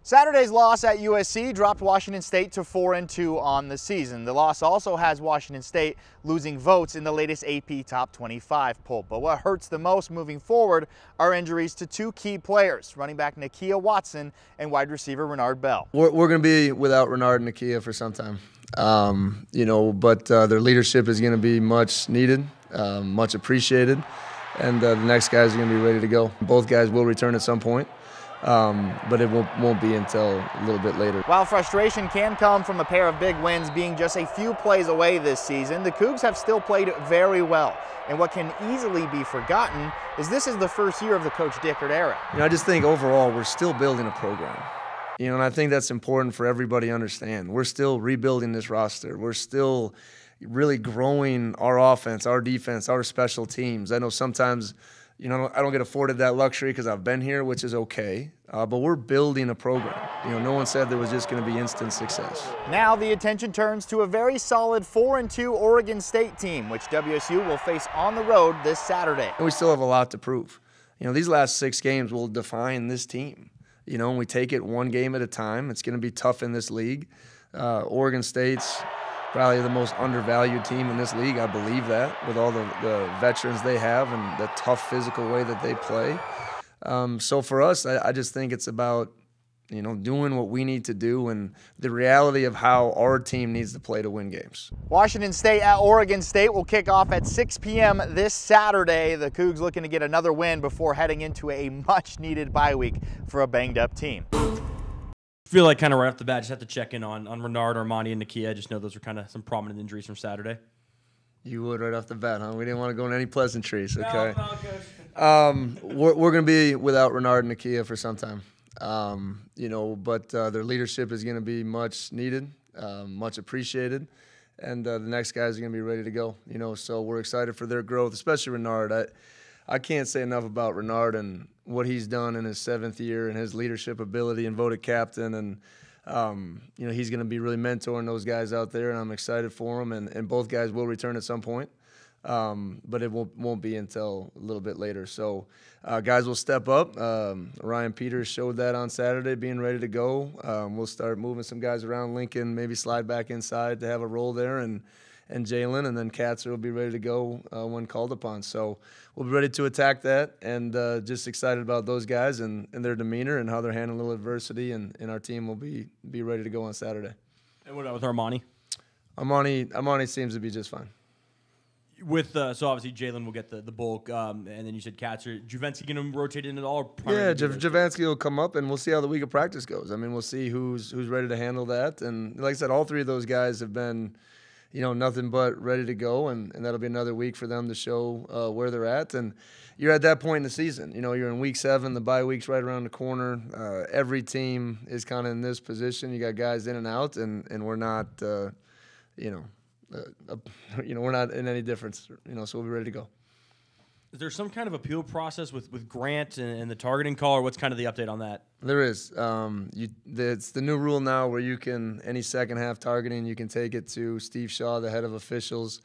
Saturday's loss at USC dropped Washington State to 4-2 on the season. The loss also has Washington State losing votes in the latest AP Top 25 poll. But what hurts the most moving forward are injuries to two key players, running back Nakia Watson and wide receiver Renard Bell. We're going to be without Renard and Nakia for some time. But their leadership is going to be much needed, much appreciated, and the next guys are going to be ready to go. Both guys will return at some point. But it won't be until a little bit later. While frustration can come from a pair of big wins being just a few plays away this season, the Cougs have still played very well. And what can easily be forgotten is this is the first year of the Coach Dickert era. I just think overall we're still building a program. And I think that's important for everybody to understand. We're still rebuilding this roster. We're still really growing our offense, our defense, our special teams. I know sometimes I don't get afforded that luxury because I've been here, which is okay. But we're building a program. No one said there was just going to be instant success. Now the attention turns to a very solid 4-2 Oregon State team, which WSU will face on the road this Saturday. And we still have a lot to prove. These last 6 games will define this team. And we take it one game at a time. It's going to be tough in this league. Oregon State's probably the most undervalued team in this league. I believe that, with all the veterans they have and the tough physical way that they play. So for us, I just think it's about doing what we need to do and the reality of how our team needs to play to win games. Washington State at Oregon State will kick off at 6 p.m. this Saturday. The Cougs looking to get another win before heading into a much-needed bye week for a banged-up team. I feel like kind of right off the bat, just have to check in on Renard, Armani, and Nakia. I just know those were kind of some prominent injuries from Saturday. You would right off the bat, huh? We didn't want to go into any pleasantries, okay? No, Coach. We're going to be without Renard and Nakia for some time. But their leadership is going to be much needed, much appreciated, and the next guys are going to be ready to go. So we're excited for their growth, especially Renard. I can't say enough about Renard and what he's done in his 7th year and his leadership ability and voted captain. And, he's going to be really mentoring those guys out there, and I'm excited for him. And both guys will return at some point, but it won't be until a little bit later. So guys will step up. Ryan Peters showed that on Saturday, being ready to go. We'll start moving some guys around Lincoln, maybe slide back inside to have a role there, and Jalen, and then Katzer will be ready to go when called upon. So we'll be ready to attack that, and just excited about those guys and their demeanor and how they're handling a little adversity, and our team will be ready to go on Saturday. And what about with Armani? Armani seems to be just fine. With so obviously Jalen will get the bulk, and then you said Katzer. Juvensky going to rotate in at all? Yeah, Juvensky will come up, and we'll see how the week of practice goes. We'll see who's ready to handle that. And like I said, all 3 of those guys have been nothing but ready to go, and that'll be another week for them to show where they're at. And you're at that point in the season. You're in week 7, the bye week's right around the corner. Every team is kind of in this position. You got guys in and out, and we're not, we're not in any difference. So we'll be ready to go. Is there some kind of appeal process with Grant and the targeting call, or what's kind of the update on that? There is. It's the new rule now where you can, any second half targeting, you can take it to Steve Shaw, the head of officials.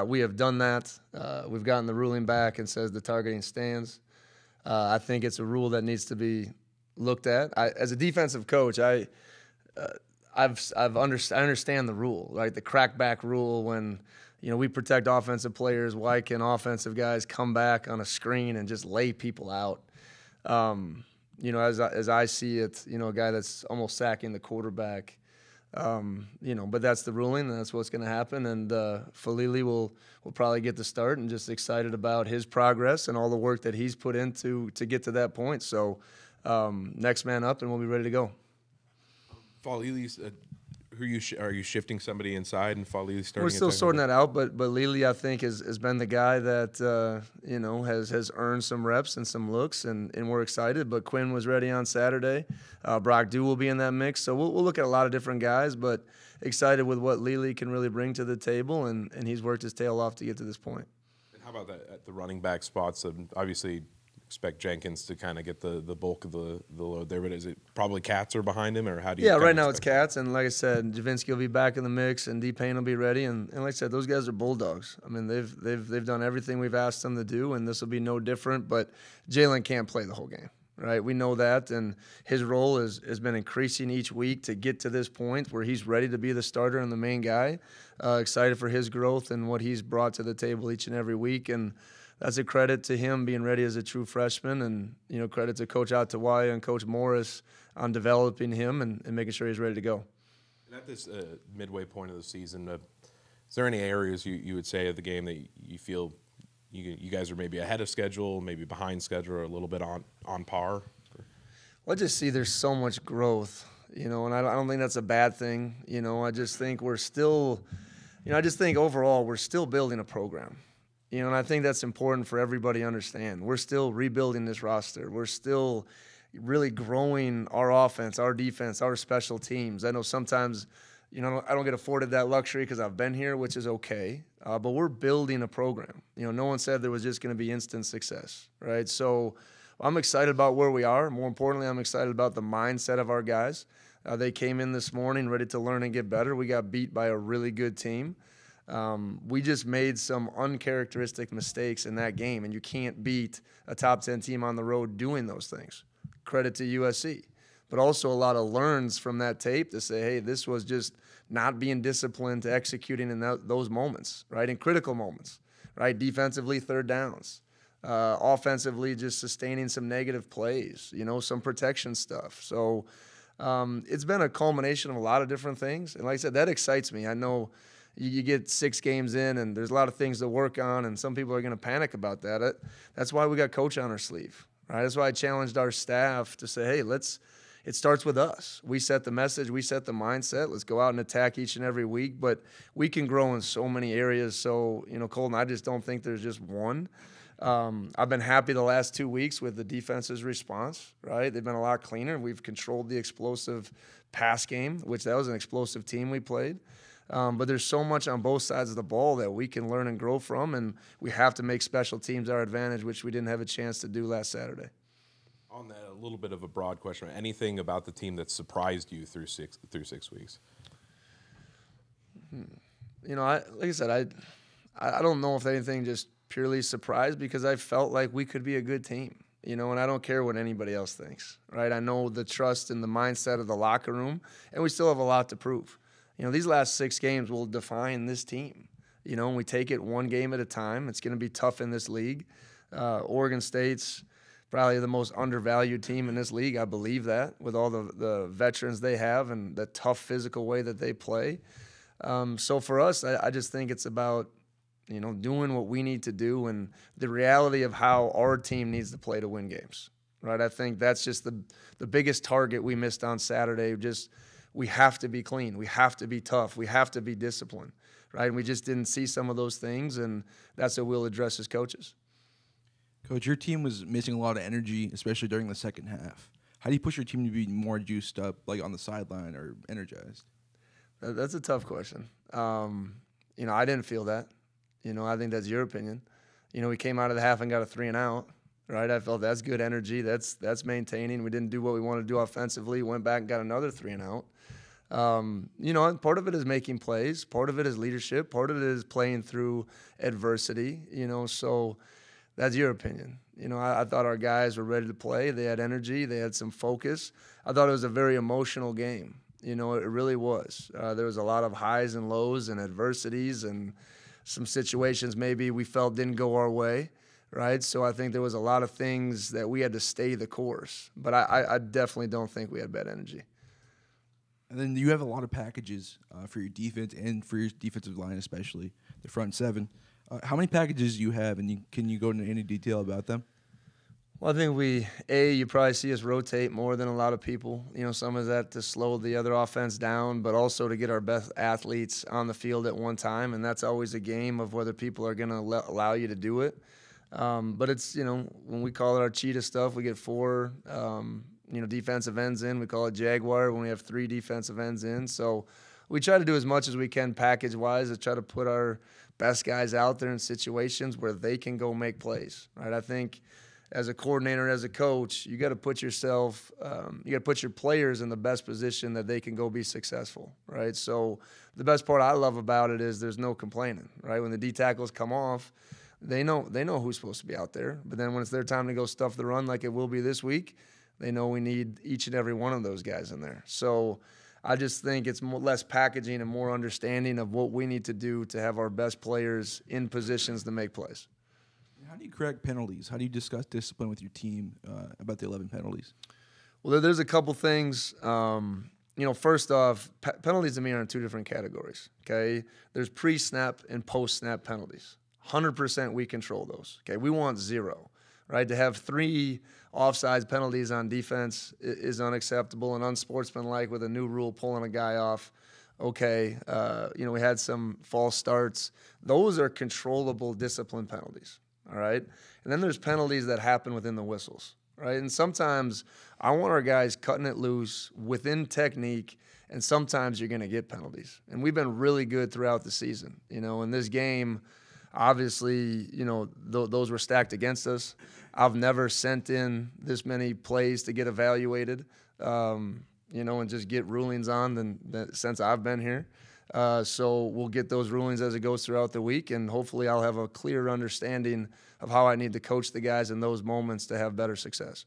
We have done that. We've gotten the ruling back and says the targeting stands. I think it's a rule that needs to be looked at. As a defensive coach, I understand the rule, right? The crackback rule when we protect offensive players. Why can offensive guys come back on a screen and just lay people out? As I see it, a guy that's almost sacking the quarterback. But that's the ruling, and that's what's going to happen. And Falili will probably get the start, and just excited about his progress and all the work that he's put into to get to that point. So next man up, and we'll be ready to go. Falili's, are you shifting somebody inside and Falili starting? We're still sorting that out, but Lili, I think, has been the guy that has earned some reps and some looks, and we're excited. But Quinn was ready on Saturday. Brock Dew will be in that mix, so we'll look at a lot of different guys, but excited with what Lili can really bring to the table, and he's worked his tail off to get to this point. And how about that at the running back spots? Obviously, expect Jenkins to kind of get the bulk of the load there, but is it probably Katzer behind him, or how do you? Yeah, right now it's Katz, and like I said, Juvensky will be back in the mix, and D-Payne will be ready, and like I said, those guys are bulldogs. They've done everything we've asked them to do, and this will be no different. But Jalen can't play the whole game. right? We know that, and his role has been increasing each week to get to this point where he's ready to be the starter and the main guy. Excited for his growth and what he's brought to the table each and every week, and that's a credit to him being ready as a true freshman, and credit to Coach Ottawaya and Coach Morris on developing him and making sure he's ready to go. And at this midway point of the season, is there any areas you would say of the game that you feel you guys are maybe ahead of schedule, maybe behind schedule, or a little bit on par? Well, I just see there's so much growth, and I don't think that's a bad thing. I just think we're still, I just think overall we're still building a program. And I think that's important for everybody to understand. We're still rebuilding this roster. We're still really growing our offense, our defense, our special teams. I know sometimes, I don't get afforded that luxury because I've been here, which is okay. But we're building a program. No one said there was just going to be instant success, right? So I'm excited about where we are. More importantly, I'm excited about the mindset of our guys. They came in this morning ready to learn and get better. We got beat by a really good team. We just made some uncharacteristic mistakes in that game, and you can't beat a top 10 team on the road doing those things. Credit to USC. But also a lot of learns from that tape to say, hey, this was just not being disciplined to executing in those moments, right, in critical moments, right, defensively, third downs, offensively, just sustaining some negative plays, some protection stuff. So it's been a culmination of a lot of different things. And like I said, that excites me. I know you get 6 games in, and there's a lot of things to work on, and some people are going to panic about that. That's why we got Coach on our sleeve, right? That's why I challenged our staff to say, hey, it starts with us. We set the message, we set the mindset. Let's go out and attack each and every week, but we can grow in so many areas. So, Colton, I just don't think there's just one. I've been happy the last 2 weeks with the defense's response, right? They've been a lot cleaner. We've controlled the explosive pass game, which that was an explosive team we played. But there's so much on both sides of the ball that we can learn and grow from, and we have to make special teams our advantage, which we didn't have a chance to do last Saturday. On that, a little bit of a broad question. Anything about the team that surprised you through 6 weeks? Like I said, I don't know if anything just purely surprised, because I felt like we could be a good team, and I don't care what anybody else thinks, right? I know the trust and the mindset of the locker room, and we still have a lot to prove. These last 6 games will define this team, and we take it one game at a time. It's going to be tough in this league. Oregon State's probably the most undervalued team in this league. I believe that, with all the veterans they have and the tough physical way that they play. So for us, I just think it's about, doing what we need to do and the reality of how our team needs to play to win games, right? I think that's just the biggest target we missed on Saturday. We have to be clean. We have to be tough. We have to be disciplined, right? And we just didn't see some of those things, and that's what we'll address as coaches. Coach, your team was missing a lot of energy, especially during the second half. How do you push your team to be more juiced up, like on the sideline or energized? That's a tough question. I didn't feel that. I think that's your opinion. We came out of the half and got a 3 and out, right? I felt that's good energy. That's maintaining. We didn't do what we wanted to do offensively. Went back and got another 3 and out. Part of it is making plays. Part of it is leadership. Part of it is playing through adversity, so that's your opinion. I thought our guys were ready to play. They had energy. They had some focus. I thought it was a very emotional game. It really was. There was a lot of highs and lows and adversities and some situations maybe we felt didn't go our way, right? So I think there was a lot of things that we had to stay the course. But I definitely don't think we had bad energy. And then you have a lot of packages for your defense and for your defensive line, especially the front 7. How many packages do you have, and can you go into any detail about them? Well, I think you probably see us rotate more than a lot of people. Some of that to slow the other offense down, but also to get our best athletes on the field at one time, and that's always a game of whether people are going to allow you to do it. But it's, when we call it our cheetah stuff, we get 4 defensive ends in. We call it Jaguar when we have 3 defensive ends in. So we try to do as much as we can package-wise to try to put our best guys out there in situations where they can go make plays, right? I think as a coordinator, as a coach, you got to put yourself, you got to put your players in the best position that they can go be successful, right? So the best part I love about it is there's no complaining, right? When the D tackles come off, they know who's supposed to be out there. But then when it's their time to go stuff the run like it will be this week, They know we need each and every one of those guys in there. So I just think it's less packaging and more understanding of what we need to do to have our best players in positions to make plays. How do you correct penalties? How do you discuss discipline with your team about the 11 penalties? Well, there's a couple things. First off, penalties to me are in two different categories, okay? There's pre-snap and post-snap penalties. 100% we control those, okay? We want 0, right? To have 3 offsides penalties on defense is unacceptable and unsportsmanlike with a new rule pulling a guy off. Okay, we had some false starts. Those are controllable discipline penalties, all right? And then there's penalties that happen within the whistles, right? And sometimes I want our guys cutting it loose within technique, and sometimes you're going to get penalties. And we've been really good throughout the season. In this game, obviously, those were stacked against us. I've never sent in this many plays to get evaluated, and just get rulings on since I've been here. So we'll get those rulings as it goes throughout the week, and hopefully I'll have a clear understanding of how I need to coach the guys in those moments to have better success.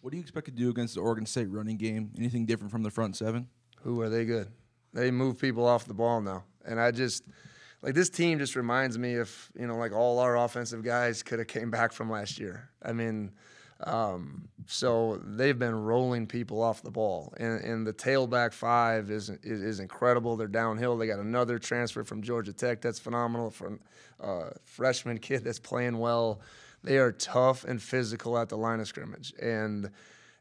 What do you expect to do against the Oregon State running game? Anything different from the front 7? Who are they good? They move people off the ball now. And this team just reminds me of, all our offensive guys could have came back from last year. So they've been rolling people off the ball. And the tailback 5 is incredible. They're downhill. They got another transfer from Georgia Tech that's phenomenal, from a freshman kid that's playing well. They are tough and physical at the line of scrimmage. And,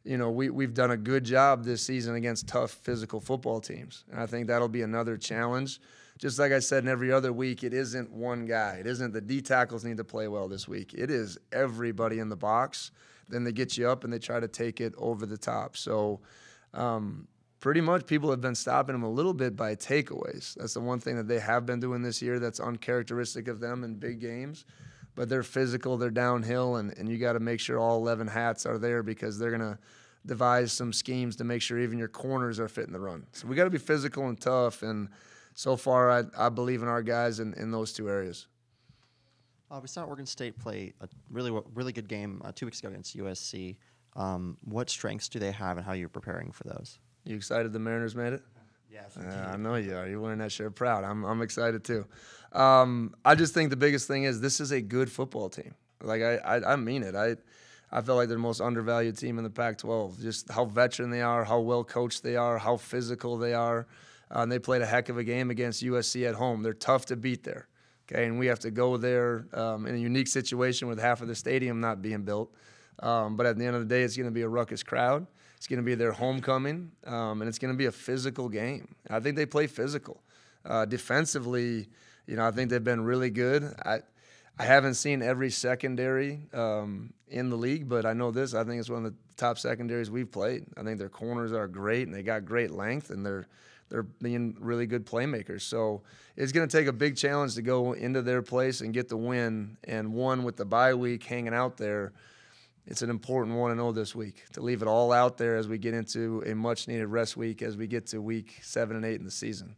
we've done a good job this season against tough physical football teams. And I think that'll be another challenge. Just like I said in every other week, it isn't one guy. It isn't the D tackles need to play well this week. It is everybody in the box. Then they get you up and they try to take it over the top. So pretty much people have been stopping them a little bit by takeaways. That's the one thing that they have been doing this year that's uncharacteristic of them in big games. But they're physical, they're downhill, and you got to make sure all 11 hats are there because they're going to devise some schemes to make sure even your corners are fitting the run. So we got to be physical and tough, and so far I believe in our guys in those 2 areas. We saw Oregon State play a really good game 2 weeks ago against USC. What strengths do they have, and how are you preparing for those? You excited the Mariners made it? Yes. I know you are. You're wearing that shirt proud. I'm excited too. I just think the biggest thing is this is a good football team. I mean it. I feel like they're the most undervalued team in the Pac-12. Just how veteran they are, how well coached they are, how physical they are. And they played a heck of a game against USC at home. They're tough to beat there. Okay, and we have to go there in a unique situation with half of the stadium not being built. But at the end of the day, it's going to be a ruckus crowd. It's going to be their homecoming, and it's going to be a physical game. I think they play physical. Defensively, I think they've been really good. I haven't seen every secondary in the league, but I know this. I think it's one of the top secondaries we've played. I think their corners are great, and they got great length, and they're being really good playmakers. So it's going to take a big challenge to go into their place and get the win. And one with the bye week hanging out there, it's an important 1-0 this week to leave it all out there as we get into a much-needed rest week as we get to week 7 and 8 in the season.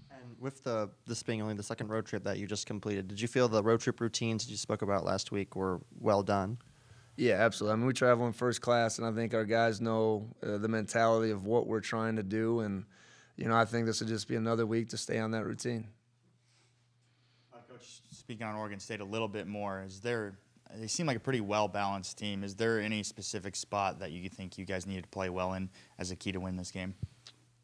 And with this being only the second road trip that you just completed, did you feel the road trip routines you spoke about last week were well done? Yeah, absolutely. We travel in first class, and I think our guys know the mentality of what we're trying to do. And, I think this will just be another week to stay on that routine. Coach, speaking on Oregon State a little bit more, they seem like a pretty well-balanced team. Is there any specific spot that you think you guys need to play well in as a key to win this game?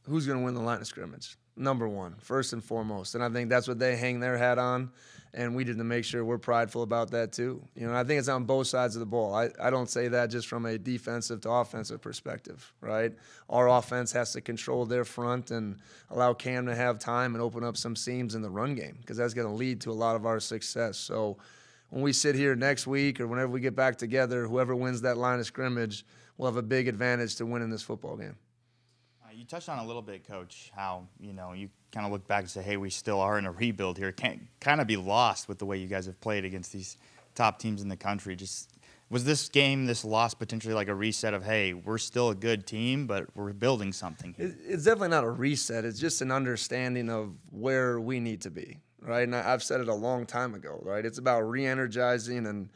Who's going to win the line of scrimmage? Number one, first and foremost. And I think that's what they hang their hat on, and we need to make sure we're prideful about that too. I think it's on both sides of the ball. I don't say that just from a defensive to offensive perspective, right? Our offense has to control their front and allow Cam to have time and open up some seams in the run game because that's going to lead to a lot of our success. So when we sit here next week or whenever we get back together, whoever wins that line of scrimmage will have a big advantage to winning this football game. You touched on a little bit, Coach, how, you kind of look back and say, hey, we still are in a rebuild here. Can't kind of be lost with the way you guys have played against these top teams in the country. Was this game, this loss, potentially like a reset of, hey, we're still a good team, but we're building something here? It's definitely not a reset. It's just an understanding of where we need to be, right? And I've said it a long time ago, right? It's about re-energizing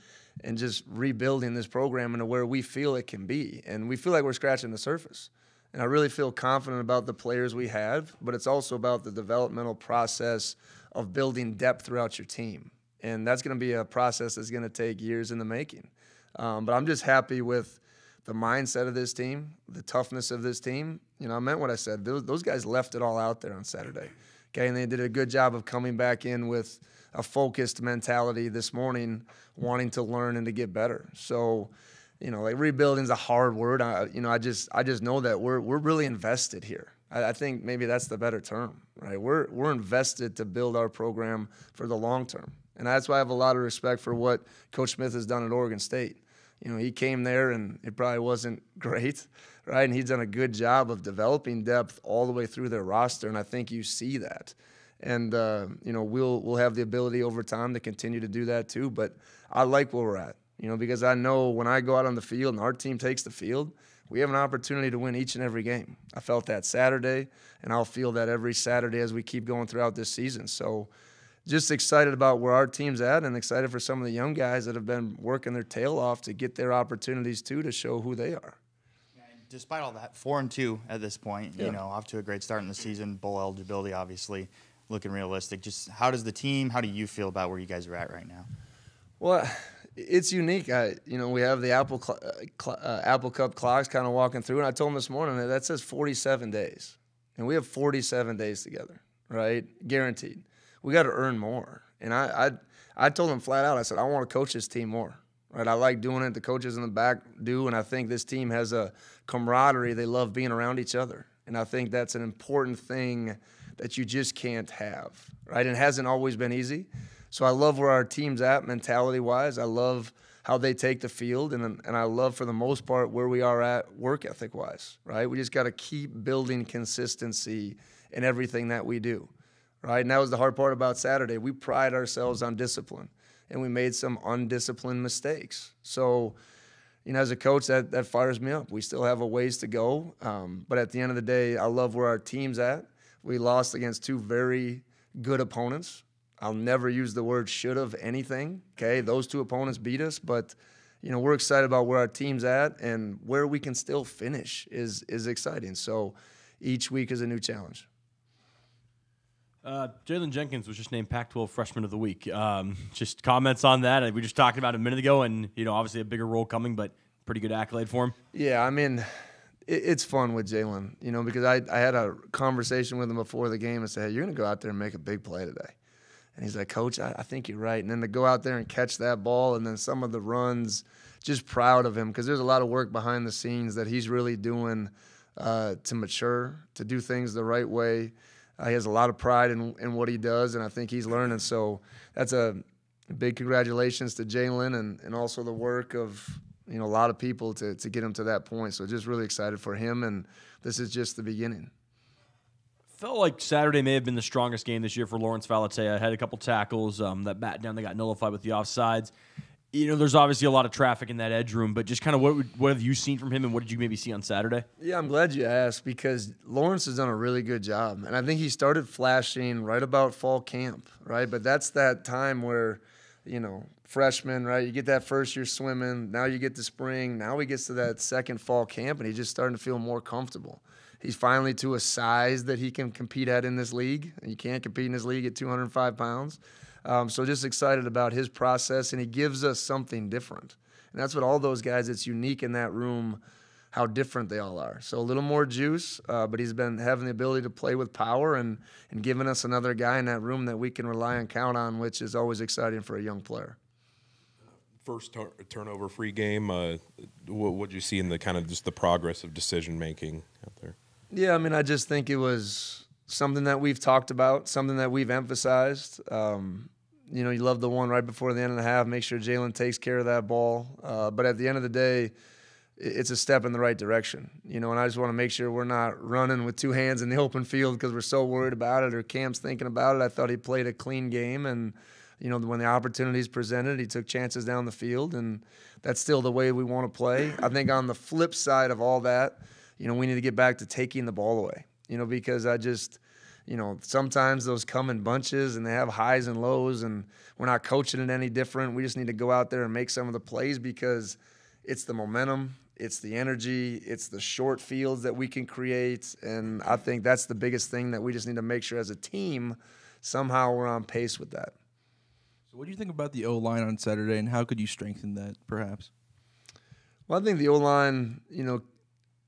and just rebuilding this program into where we feel it can be. And we feel like we're scratching the surface. And I really feel confident about the players we have, but it's also about the developmental process of building depth throughout your team. And that's going to be a process that's going to take years in the making. But I'm just happy with the mindset of this team, the toughness of this team. You know, I meant what I said. Those guys left it all out there on Saturday. Okay, and they did a good job of coming back in with a focused mentality this morning, wanting to learn and to get better. So, you know, like rebuilding is a hard word. I just know that we're really invested here. I think maybe that's the better term, right? We're invested to build our program for the long term, and that's why I have a lot of respect for what Coach Smith has done at Oregon State. You know, he came there and it probably wasn't great, right? And he's done a good job of developing depth all the way through their roster, and I think you see that. And you know, we'll have the ability over time to continue to do that too. But I like where we're at, you know, because I know when I go out on the field and our team takes the field, we have an opportunity to win each and every game. I felt that Saturday, and I'll feel that every Saturday as we keep going throughout this season. So just excited about where our team's at, and excited for some of the young guys that have been working their tail off to get their opportunities too, to show who they are. Despite all that, 4-2 at this point, Yeah. you know, off to a great start in the season, bowl eligibility obviously looking realistic. Just how does the team, how do you feel about where you guys are at right now? Well, it's unique. You know, we have the Apple Cup clocks kind of walking through, and I told them this morning that says 47 days, and we have 47 days together, right? Guaranteed. We got to earn more, and I told them flat out. I said I want to coach this team more, right? I like doing it. The coaches in the back do, and I think this team has a camaraderie. They love being around each other, and I think that's an important thing that you just can't have, right? And it hasn't always been easy. So I love where our team's at mentality-wise. I love how they take the field, and I love, for the most part, where we are at work ethic-wise, right? We just got to keep building consistency in everything that we do, right? And that was the hard part about Saturday. We pride ourselves on discipline, and we made some undisciplined mistakes. So, you know, as a coach, that fires me up. We still have a ways to go, but at the end of the day, I love where our team's at. We lost against two very good opponents. I'll never use the word should have anything, okay? Those two opponents beat us, but, you know, we're excited about where our team's at, and where we can still finish is exciting. So each week is a new challenge. Jalen Jenkins was just named Pac-12 Freshman of the Week. Just comments on that. We were just talking about it a minute ago, and, you know, obviously a bigger role coming, but pretty good accolade for him. Yeah, I mean, it's fun with Jalen, you know, because I had a conversation with him before the game and said, hey, you're going to go out there and make a big play today. And he's like, Coach, I think you're right. And then to go out there and catch that ball, and then some of the runs, just proud of him, because there's a lot of work behind the scenes that he's really doing to mature, to do things the right way. He has a lot of pride in what he does, and I think he's learning. So that's a big congratulations to Jalen, and also the work of, you know, a lot of people to get him to that point. So just really excited for him, and this is just the beginning. Felt like Saturday may have been the strongest game this year for Lawrence Valatea. Had a couple tackles. That bat down, they got nullified with the offsides. You know, there's obviously a lot of traffic in that edge room, but just kind of what have you seen from him, and what did you maybe see on Saturday? Yeah, I'm glad you asked, because Lawrence has done a really good job. And I think he started flashing right about fall camp, right? But that's that time where, you know, freshman, right? You get that first year swimming. Now you get to spring. Now he gets to that second fall camp, and he's just starting to feel more comfortable. He's finally to a size that he can compete at in this league. You can't compete in this league at 205 pounds. So just excited about his process, and he gives us something different. And that's what all those guys, it's unique in that room, how different they all are. So a little more juice, but he's been having the ability to play with power and giving us another guy in that room that we can rely and count on, which is always exciting for a young player. First turnover-free game, what did you see in the kind of just the progress of decision-making out there? Yeah, I mean, I just think it was something that we've talked about, something that we've emphasized. You know, you love the one right before the end of the half, make sure Jalen takes care of that ball. But at the end of the day, it's a step in the right direction. You know, and I just want to make sure we're not running with two hands in the open field because we're so worried about it, or Cam's thinking about it. I thought he played a clean game, and, you know, when the opportunities presented, he took chances down the field, and that's still the way we want to play. I think on the flip side of all that, you know, we need to get back to taking the ball away, you know, because you know, sometimes those come in bunches and they have highs and lows, and we're not coaching it any different. We just need to go out there and make some of the plays because it's the momentum, it's the energy, it's the short fields that we can create, and I think that's the biggest thing that we just need to make sure as a team somehow we're on pace with that. So what do you think about the O-line on Saturday, and how could you strengthen that, perhaps? Well, I think the O-line, you know,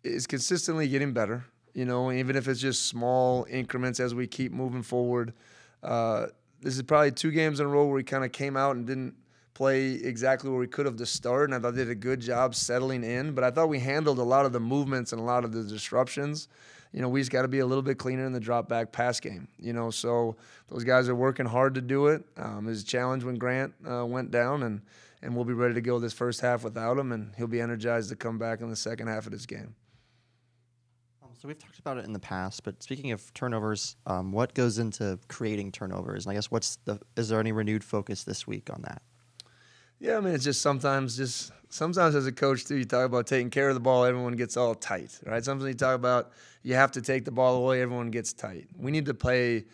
is consistently getting better, you know, even if it's just small increments as we keep moving forward. This is probably 2 games in a row where we kind of came out and didn't play exactly where we could have to start, and I thought they did a good job settling in, but I thought we handled a lot of the movements and a lot of the disruptions. You know, we just got to be a little bit cleaner in the drop back pass game, you know, so those guys are working hard to do it. It was a challenge when Grant went down, and we'll be ready to go this first half without him, and he'll be energized to come back in the second half of this game. So we've talked about it in the past, but speaking of turnovers, what goes into creating turnovers? And I guess is there any renewed focus this week on that? Yeah, I mean, it's just sometimes as a coach, too, you talk about taking care of the ball, everyone gets all tight, right? Sometimes you talk about you have to take the ball away, everyone gets tight. We need to play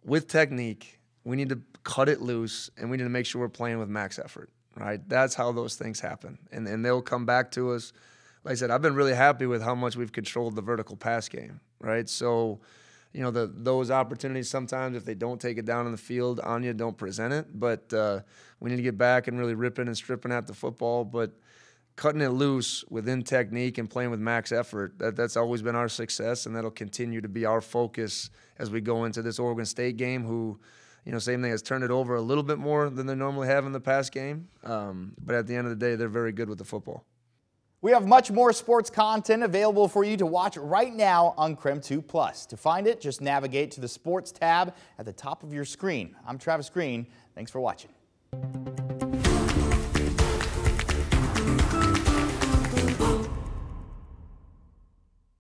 with technique. We need to cut it loose, and we need to make sure we're playing with max effort, right? That's how those things happen, and they'll come back to us. Like I said, I've been really happy with how much we've controlled the vertical pass game, right? So, you know, those opportunities sometimes, if they don't take it down in the field on you, don't present it. But we need to get back and really ripping and stripping at the football. But cutting it loose within technique and playing with max effort, that's always been our success, and that'll continue to be our focus as we go into this Oregon State game, who, you know, same thing, has turned it over a little bit more than they normally have in the past game. But at the end of the day, they're very good with the football. We have much more sports content available for you to watch right now on KREM 2+. To find it, just navigate to the Sports tab at the top of your screen. I'm Travis Green. Thanks for watching.